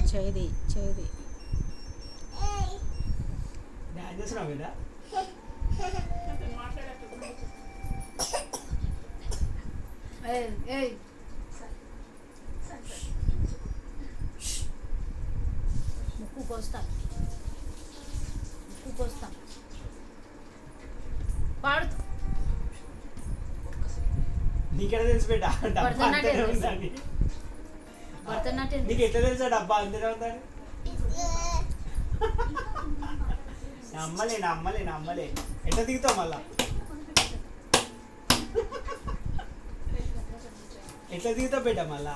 చేది చేది dance చేస్తున్నావు కదా ముక్కు కోస్తా ముక్కు కోస్తా పాడు నీకెలా తెలుసు బిడ్డ డబ్బా అంతనే ఉందని భరతనాట్యం నీకు ఎట్లా తెలుసా డబ్బా అంతనే ఉందని నమ్మలే ఎట్లా దిగుతావు మళ్ళా ఎట్లా దిగుతావు బిడ్డ మళ్ళా